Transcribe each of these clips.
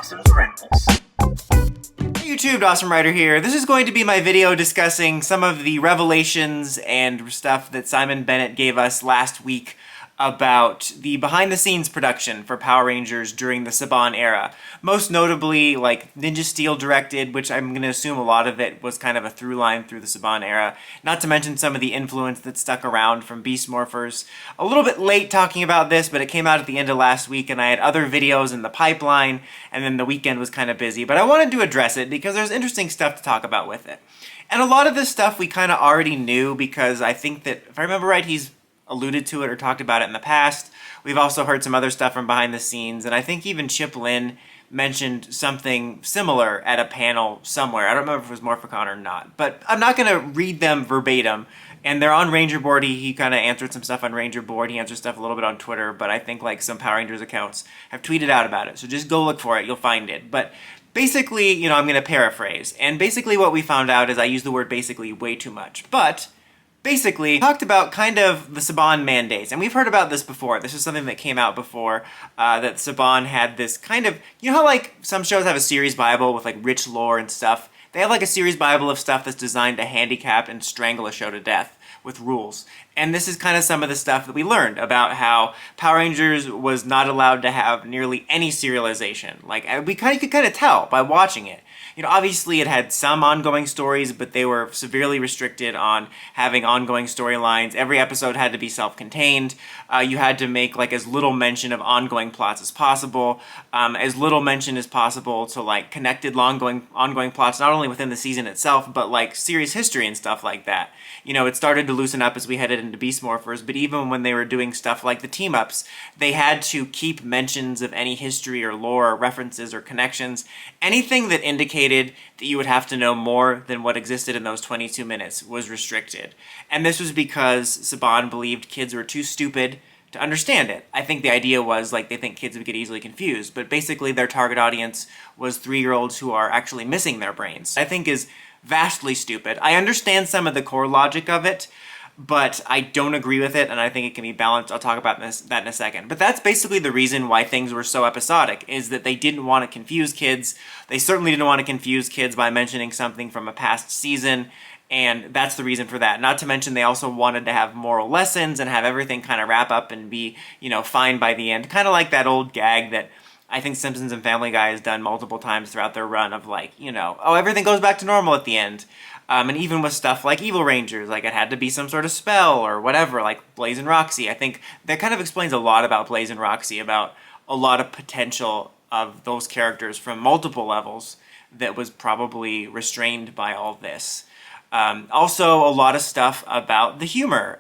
Dawson's Rambles. Hey YouTube, Dawson Ryder here. This is going to be my video discussing some of the revelations and stuff that Simon Bennet gave us last week about the behind-the-scenes production for Power Rangers during the Saban era. Most notably, like, Ninja Steel directed, which I'm going to assume a lot of it was kind of a through line through the Saban era. Not to mention some of the influence that stuck around from Beast Morphers. A little bit late talking about this, but it came out at the end of last week, and I had other videos in the pipeline, and then the weekend was kind of busy. But I wanted to address it because there's interesting stuff to talk about with it. And a lot of this stuff we kind of already knew because I think that, if I remember right, he's alluded to it or talked about it in the past. We've also heard some other stuff from behind the scenes, and I think even Chip Lynn mentioned something similar at a panel somewhere. I don't remember if it was Morphicon or not, but I'm not going to read them verbatim. And they're on Ranger Board. He kind of answered some stuff on Ranger Board. He answered stuff a little bit on Twitter, but I think like some Power Rangers accounts have tweeted out about it. So just go look for it. You'll find it. But basically, you know, I'm going to paraphrase. And basically what we found out is I use the word basically way too much. But basically, talked about kind of the Saban Mandates, and we've heard about this before. This is something that came out before, that Saban had this kind of, you know how like some shows have a series Bible with like rich lore and stuff? They have like a series Bible of stuff that's designed to handicap and strangle a show to death with rules. And this is kind of some of the stuff that we learned about how Power Rangers was not allowed to have nearly any serialization. Like, we could kind of tell by watching it. You know, obviously it had some ongoing stories, but they were severely restricted on having ongoing storylines. Every episode had to be self-contained. You had to make like as little mention of ongoing plots as possible, as little mention as possible to like connected ongoing plots, not only within the season itself, but like series history and stuff like that. You know, it started to loosen up as we headed into Beast Morphers, but even when they were doing stuff like the team-ups, they had to keep mentions of any history or lore or references or connections. Anything that indicated that you would have to know more than what existed in those 22 minutes was restricted. And this was because Saban believed kids were too stupid to understand it. I think the idea was like they think kids would get easily confused, but basically their target audience was 3-year-olds who are actually missing their brains. I think is vastly stupid. I understand some of the core logic of it, but I don't agree with it, and I think it can be balanced. I'll talk about that in a second. But that's basically the reason why things were so episodic, is that they didn't want to confuse kids. They certainly didn't want to confuse kids by mentioning something from a past season, and that's the reason for that. Not to mention they also wanted to have moral lessons and have everything kind of wrap up and be, you know, fine by the end. Kind of like that old gag that I think Simpsons and Family Guy has done multiple times throughout their run of like, you know, oh, everything goes back to normal at the end. And even with stuff like Evil Rangers, like it had to be some sort of spell or whatever, like Blaze and Roxy. I think that kind of explains a lot about Blaze and Roxy, about a lot of potential of those characters from multiple levels that was probably restrained by all this. Also, a lot of stuff about the humor.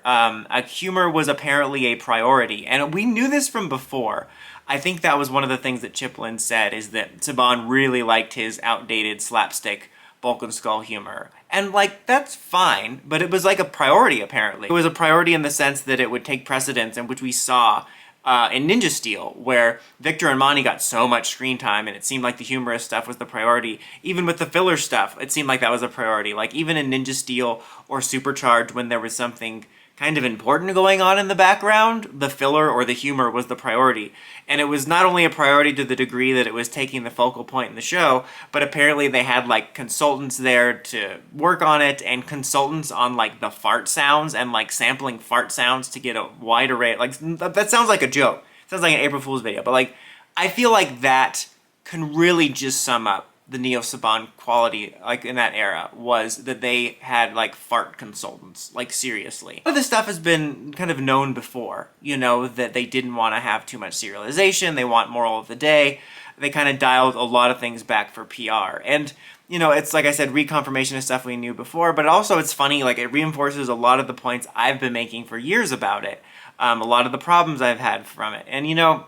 Humor was apparently a priority, and we knew this from before. I think that was one of the things that Chip Lynn said, is that Saban really liked his outdated slapstick Bulk and Skull humor. And like, that's fine, but it was like a priority apparently. It was a priority in the sense that it would take precedence, and which we saw in Ninja Steel, where Victor and Monty got so much screen time and it seemed like the humorous stuff was the priority. Even with the filler stuff, it seemed like that was a priority. Like even in Ninja Steel or Supercharged, when there was something kind of important going on in the background, the filler or the humor was the priority. And it was not only a priority to the degree that it was taking the focal point in the show, but apparently they had like consultants there to work on it, and consultants on like the fart sounds and like sampling fart sounds to get a wide array. Like that sounds like a joke. It sounds like an April Fool's video, but like I feel like that can really just sum up the Neo Saban quality, like in that era, was that they had like fart consultants, like seriously. A lot of this stuff has been kind of known before, you know, that they didn't want to have too much serialization, they want moral of the day. They kind of dialed a lot of things back for PR. And, you know, it's like I said, reconfirmation of stuff we knew before, but also it's funny, like it reinforces a lot of the points I've been making for years about it. A lot of the problems I've had from it. And, you know,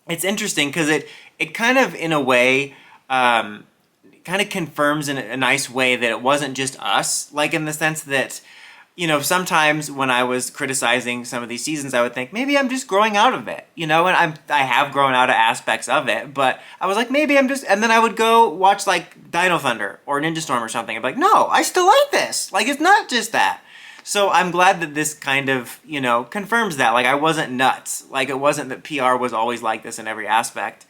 it's interesting because it kind of, in a way, kind of confirms in a nice way that it wasn't just us, like in the sense that, you know, sometimes when I was criticizing some of these seasons, I would think, maybe I'm just growing out of it, you know, and I have grown out of aspects of it, but I was like, maybe I'm just, and then I would go watch like Dino Thunder or Ninja Storm or something, and be like, no, I still like this, like it's not just that. So I'm glad that this kind of, you know, confirms that, like I wasn't nuts, like it wasn't that PR was always like this in every aspect.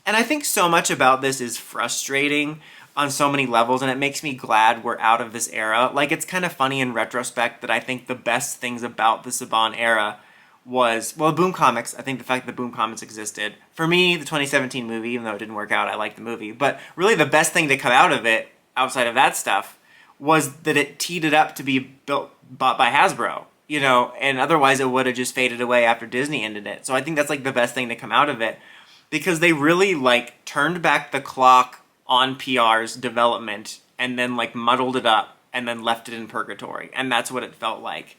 And I think so much about this is frustrating on so many levels, and it makes me glad we're out of this era. Like, it's kind of funny in retrospect that I think the best things about the Saban era was, well, Boom Comics. I think the fact that Boom Comics existed. For me, the 2017 movie, even though it didn't work out, I liked the movie. But really the best thing to come out of it, outside of that stuff, was that it teed it up to be bought by Hasbro. You know, and otherwise it would have just faded away after Disney ended it. So I think that's like the best thing to come out of it, because they really like turned back the clock on PR's development and then like muddled it up and then left it in purgatory. And that's what it felt like.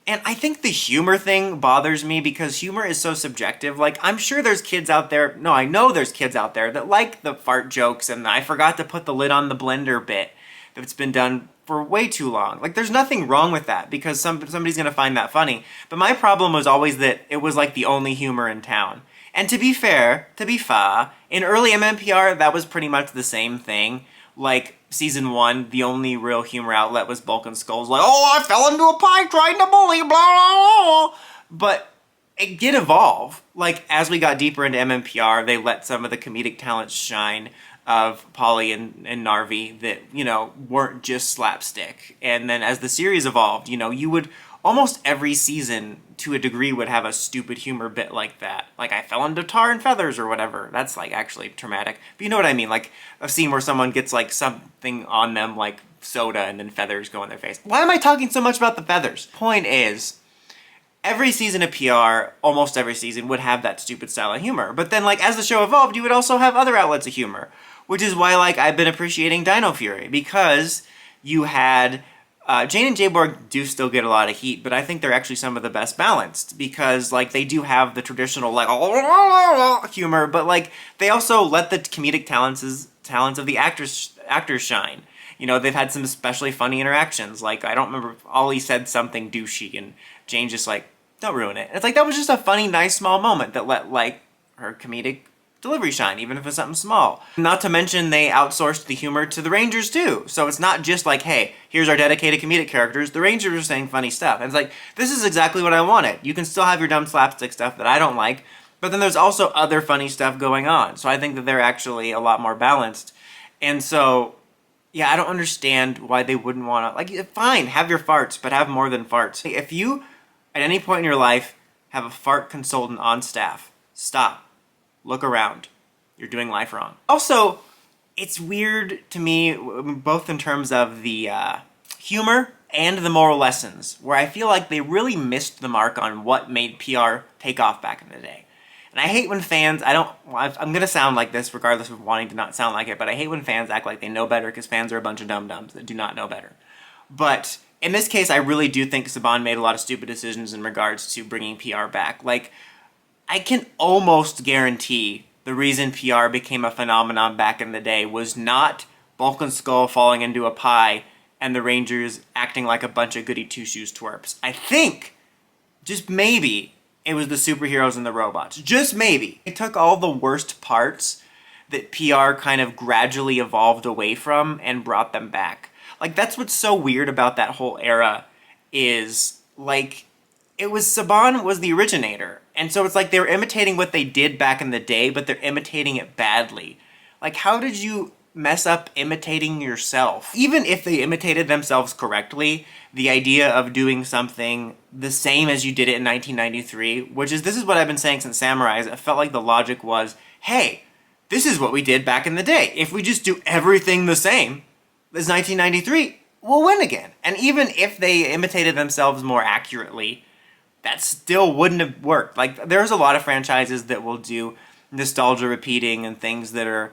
And I think the humor thing bothers me because humor is so subjective. Like, I'm sure there's kids out there, no, I know there's kids out there that like the fart jokes and the I forgot to put the lid on the blender bit that's been done for way too long. Like, there's nothing wrong with that because somebody's gonna find that funny. But my problem was always that it was like the only humor in town. And to be fair, in early MMPR, that was pretty much the same thing. Like, season 1, the only real humor outlet was Bulk and Skull's like, oh, I fell into a pie trying to bully, blah, blah, blah. But it did evolve. Like, as we got deeper into MMPR, they let some of the comedic talents shine of Polly and Narvi that, you know, weren't just slapstick. And then as the series evolved, you know, you would almost every season to a degree would have a stupid humor bit like that. Like, I fell into tar and feathers or whatever. That's like actually traumatic. But you know what I mean? Like a scene where someone gets like something on them like soda and then feathers go in their face. Why am I talking so much about the feathers? Point is, every season of PR, almost every season, would have that stupid style of humor. But then, like, as the show evolved, you would also have other outlets of humor. Which is why, like, I've been appreciating Dino Fury. Because you had... Jane and Jayborg do still get a lot of heat, but I think they're actually some of the best balanced. Because, like, they do have the traditional, like, humor, but, like, they also let the comedic talents of the actors shine. You know, they've had some especially funny interactions. Like, I don't remember, Ollie said something douchey, and Jane just, like, don't ruin it. And it's like, that was just a funny, nice, small moment that let, like, her comedic delivery shine, even if it's something small. Not to mention, they outsourced the humor to the Rangers, too. So it's not just like, hey, here's our dedicated comedic characters. The Rangers are saying funny stuff. And it's like, this is exactly what I wanted. You can still have your dumb slapstick stuff that I don't like, but then there's also other funny stuff going on. So I think that they're actually a lot more balanced. And so, yeah, I don't understand why they wouldn't want to, like, fine, have your farts, but have more than farts. If you, at any point in your life, have a fart consultant on staff, stop. Look around. You're doing life wrong. Also, it's weird to me, both in terms of the humor and the moral lessons, where I feel like they really missed the mark on what made PR take off back in the day. And I hate when fans, I'm gonna sound like this regardless of wanting to not sound like it, but I hate when fans act like they know better because fans are a bunch of dum-dums that do not know better. But in this case, I really do think Saban made a lot of stupid decisions in regards to bringing PR back. Like, I can almost guarantee the reason PR became a phenomenon back in the day was not Bulk and Skull falling into a pie and the Rangers acting like a bunch of goody two-shoes twerps. I think, just maybe, it was the superheroes and the robots. Just maybe. It took all the worst parts that PR kind of gradually evolved away from and brought them back. Like, that's what's so weird about that whole era is, like, it was Saban was the originator. And so it's like they were imitating what they did back in the day, but they're imitating it badly. Like, how did you mess up imitating yourself? Even if they imitated themselves correctly, the idea of doing something the same as you did it in 1993, this is what I've been saying since Samurais, it felt like the logic was, hey, this is what we did back in the day. If we just do everything the same as 1993, we'll win again. And even if they imitated themselves more accurately, that still wouldn't have worked. Like, there's a lot of franchises that will do nostalgia repeating and things that are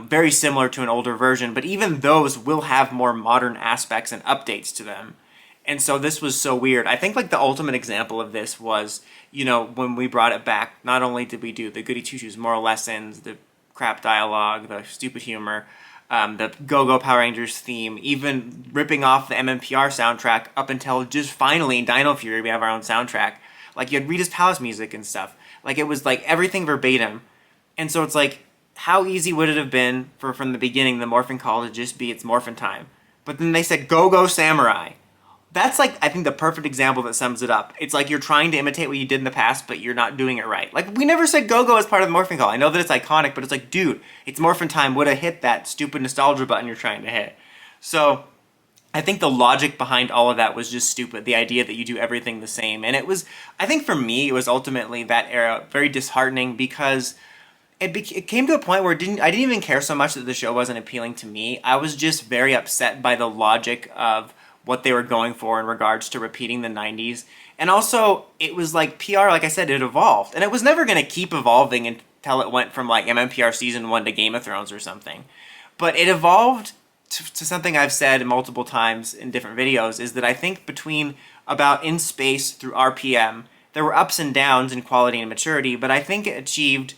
very similar to an older version, but even those will have more modern aspects and updates to them. And so this was so weird. I think, like, the ultimate example of this was, you know, when we brought it back, not only did we do the goody two-shoes moral lessons, the crap dialogue, the stupid humor, the Go-Go Power Rangers theme, even ripping off the MMPR soundtrack up until just finally in Dino Fury we have our own soundtrack. Like, you had Rita's Palace music and stuff. Like, it was like everything verbatim. And so it's like, how easy would it have been for, from the beginning, the morphin call to just be it's morphin time? But then they said Go-Go Samurai. That's like, I think, the perfect example that sums it up. It's like you're trying to imitate what you did in the past, but you're not doing it right. Like, we never said Go-Go as part of the Morphin Call. I know that it's iconic, but it's like, dude, it's Morphin Time, would have hit that stupid nostalgia button you're trying to hit. So I think the logic behind all of that was just stupid. The idea that you do everything the same. And it was, I think for me, it was ultimately that era very disheartening because it came to a point where I didn't even care so much that the show wasn't appealing to me. I was just very upset by the logic of what they were going for in regards to repeating the 90s. And also, it was like PR, like I said, it evolved. And it was never going to keep evolving until it went from like mmpr season 1 to Game of Thrones or something. But it evolved to something I've said multiple times in different videos, is that I think between about In Space through RPM, there were ups and downs in quality and maturity, but I think it achieved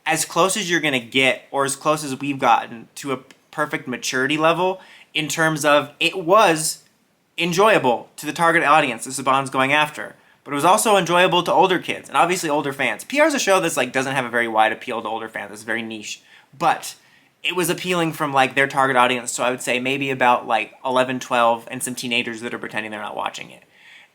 as close as you're going to get, or as close as we've gotten to a perfect maturity level in terms of it was enjoyable to the target audience that Saban's going after, but it was also enjoyable to older kids and obviously older fans. PR is a show that's like doesn't have a very wide appeal to older fans. It's very niche, but it was appealing from like their target audience. So I would say maybe about like 11, 12 and some teenagers that are pretending they're not watching it.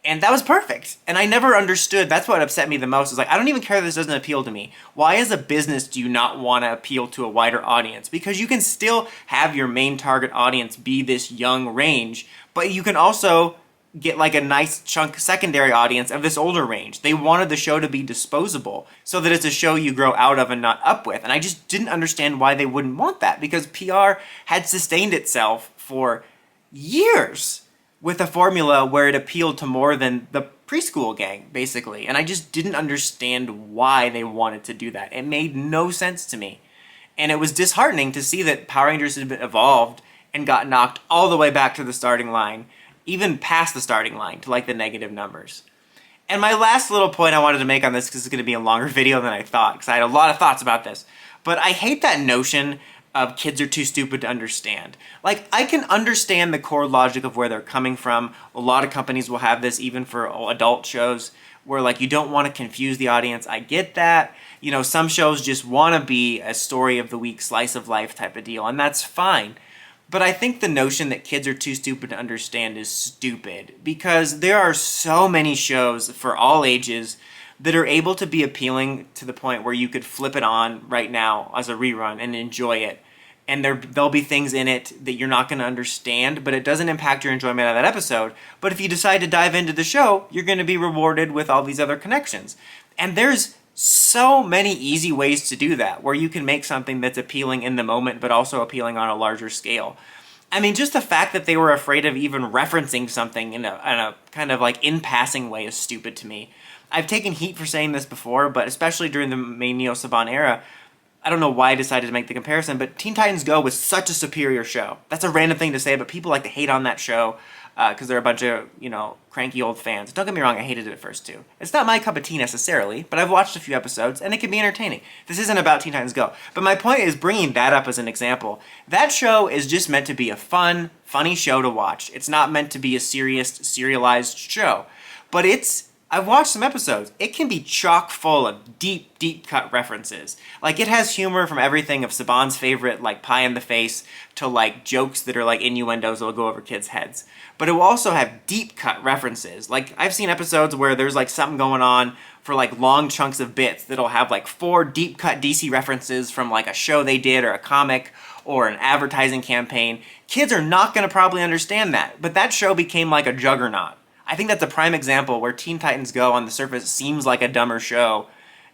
And that was perfect. And I never understood. That's what upset me the most. Is like, I don't even care that this doesn't appeal to me. Why as a business do you not want to appeal to a wider audience? Because you can still have your main target audience be this young range, but you can also get like a nice chunk secondary audience of this older range. They wanted the show to be disposable so that it's a show you grow out of and not up with. And I just didn't understand why they wouldn't want that, because PR had sustained itself for years with a formula where it appealed to more than the preschool gang, basically. And I just didn't understand why they wanted to do that. It made no sense to me. And it was disheartening to see that Power Rangers had been evolved and got knocked all the way back to the starting line, even past the starting line, to like the negative numbers. And my last little point I wanted to make on this, because it's going to be a longer video than I thought, because I had a lot of thoughts about this, but I hate that notion of kids are too stupid to understand. Like, I can understand the core logic of where they're coming from. A lot of companies will have this even for adult shows, where like you don't want to confuse the audience. I get that. You know, some shows just want to be a story of the week, slice of life type of deal, and that's fine. But I think the notion that kids are too stupid to understand is stupid, because there are so many shows for all ages that are able to be appealing to the point where you could flip it on right now as a rerun and enjoy it. And there'll be things in it that you're not going to understand, but it doesn't impact your enjoyment of that episode. But if you decide to dive into the show, you're going to be rewarded with all these other connections. And there's so many easy ways to do that, where you can make something that's appealing in the moment, but also appealing on a larger scale. I mean, just the fact that they were afraid of even referencing something in a kind of like in passing way is stupid to me. I've taken heat for saying this before, but especially during the main Neo Saban era, I don't know why I decided to make the comparison, but Teen Titans Go was such a superior show. That's a random thing to say, but people like to hate on that show because they're a bunch of, you know, cranky old fans. Don't get me wrong, I hated it at first too. It's not my cup of tea necessarily, but I've watched a few episodes and it can be entertaining. This isn't about Teen Titans Go. But my point is bringing that up as an example. That show is just meant to be a fun, funny show to watch. It's not meant to be a serious, serialized show. But I've watched some episodes. It can be chock full of deep, deep cut references. Like, it has humor from everything of Saban's favorite, like, pie in the face, to, like, jokes that are, like, innuendos that will go over kids' heads. But it will also have deep cut references. Like, I've seen episodes where there's, like, something going on for, like, long chunks of bits that'll have, like, 4 deep cut DC references from, like, a show they did or a comic or an advertising campaign. Kids are not going to probably understand that. But that show became, like, a juggernaut. I think that's a prime example where Teen Titans Go on the surface seems like a dumber show,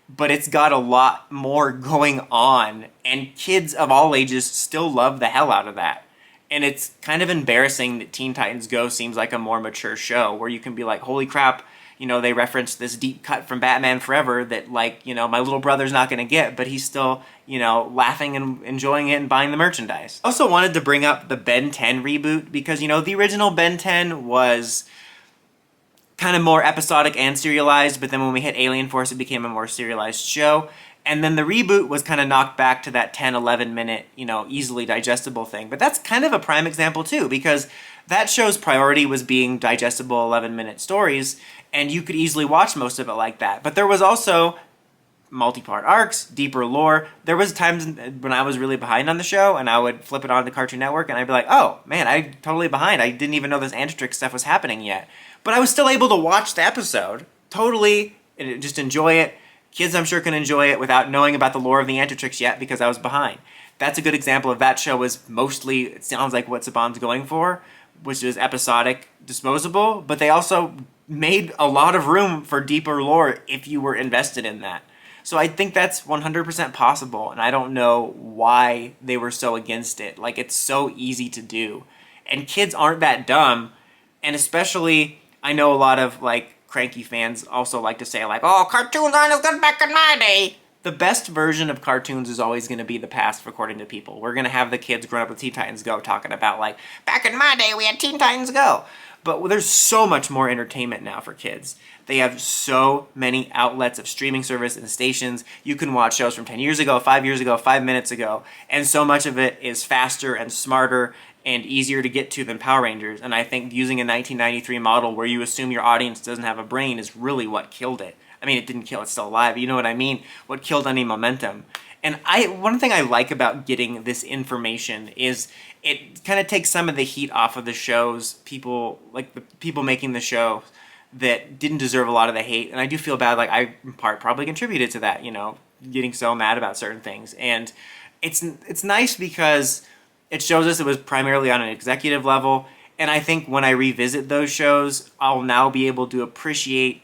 but it's got a lot more going on, and kids of all ages still love the hell out of that. And it's kind of embarrassing that Teen Titans Go seems like a more mature show, where you can be like, holy crap, you know, they referenced this deep cut from Batman Forever that, like, you know, my little brother's not going to get, but he's still, you know, laughing and enjoying it and buying the merchandise. I also wanted to bring up the Ben 10 reboot, because, you know, the original Ben 10 was kind of more episodic and serialized, but then when we hit Alien Force, it became a more serialized show. And then the reboot was kind of knocked back to that 10, 11 minute, you know, easily digestible thing. But that's kind of a prime example too, because that show's priority was being digestible 11-minute stories, and you could easily watch most of it like that. But there was also multi-part arcs, deeper lore. There was times when I was really behind on the show and I would flip it on to Cartoon Network and I'd be like, oh man, I'm totally behind. I didn't even know this Antitrix stuff was happening yet. But I was still able to watch the episode, totally, and just enjoy it. Kids, I'm sure, can enjoy it without knowing about the lore of the Antitrix yet because I was behind. That's a good example of that show was mostly, it sounds like what Saban's going for, which is episodic, disposable, but they also made a lot of room for deeper lore if you were invested in that. So I think that's 100% possible, and I don't know why they were so against it. Like, it's so easy to do. And kids aren't that dumb, and especially, I know a lot of, like, cranky fans also like to say, like, oh, cartoons aren't as good back in my day. The best version of cartoons is always going to be the past, according to people. We're going to have the kids growing up with Teen Titans Go talking about, like, back in my day we had Teen Titans Go. But there's so much more entertainment now for kids. They have so many outlets of streaming service and stations. You can watch shows from 10 years ago, 5 years ago, 5 minutes ago, and so much of it is faster and smarter and easier to get to than Power Rangers. And I think using a 1993 model where you assume your audience doesn't have a brain is really what killed it. I mean, it didn't kill, it's still alive, you know what I mean? What killed any momentum. And one thing I like about getting this information is it kind of takes some of the heat off of the shows, people, like the people making the show that didn't deserve a lot of the hate. And I do feel bad, like I in part probably contributed to that, you know, getting so mad about certain things. And it's nice because it shows us it was primarily on an executive level. And I think when I revisit those shows, I'll now be able to appreciate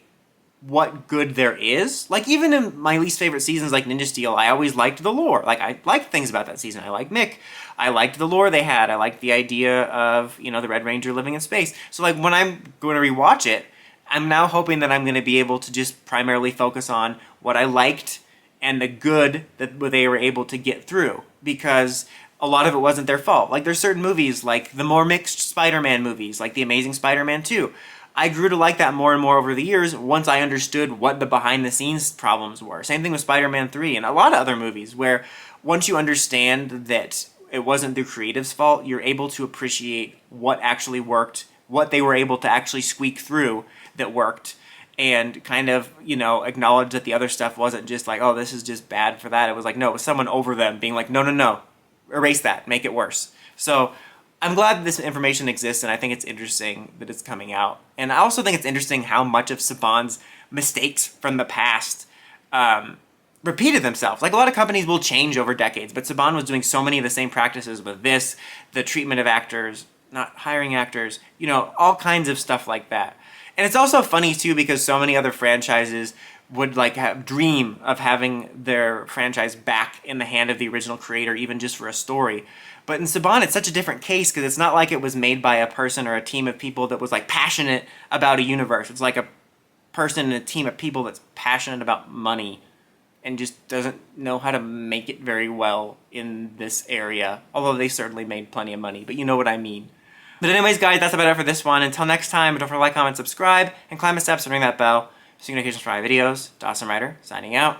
what good there is. Like, even in my least favorite seasons like Ninja Steel, I always liked the lore. Like, I liked things about that season. I liked Mick. I liked the lore they had. I liked the idea of, you know, the Red Ranger living in space. So, like, when I'm going to rewatch it, I'm now hoping that I'm going to be able to just primarily focus on what I liked and the good that they were able to get through. Because a lot of it wasn't their fault. Like, there's certain movies, like the more mixed Spider-Man movies, like The Amazing Spider-Man 2. I grew to like that more and more over the years once I understood what the behind-the-scenes problems were. Same thing with Spider-Man 3 and a lot of other movies where once you understand that it wasn't the creative's fault, you're able to appreciate what actually worked, what they were able to actually squeak through that worked, and kind of, you know, acknowledge that the other stuff wasn't just like, oh, this is just bad for that. It was like, no, it was someone over them being like, no, no, no, erase that, make it worse. So I'm glad that this information exists, and I think it's interesting that it's coming out. And I also think it's interesting how much of Saban's mistakes from the past repeated themselves. Like, a lot of companies will change over decades, but Saban was doing so many of the same practices with this, the treatment of actors, not hiring actors, you know, all kinds of stuff like that. And it's also funny, too, because so many other franchises would, like, dream of having their franchise back in the hand of the original creator, even just for a story. But in Saban, it's such a different case because it's not like it was made by a person or a team of people that was, like, passionate about a universe. It's like a person and a team of people that's passionate about money and just doesn't know how to make it very well in this area. Although they certainly made plenty of money, but you know what I mean. But anyways, guys, that's about it for this one. Until next time, don't forget to like, comment, subscribe, and climb the steps and ring that bell. So you get notifications for my videos. Dawson Ryder, signing out.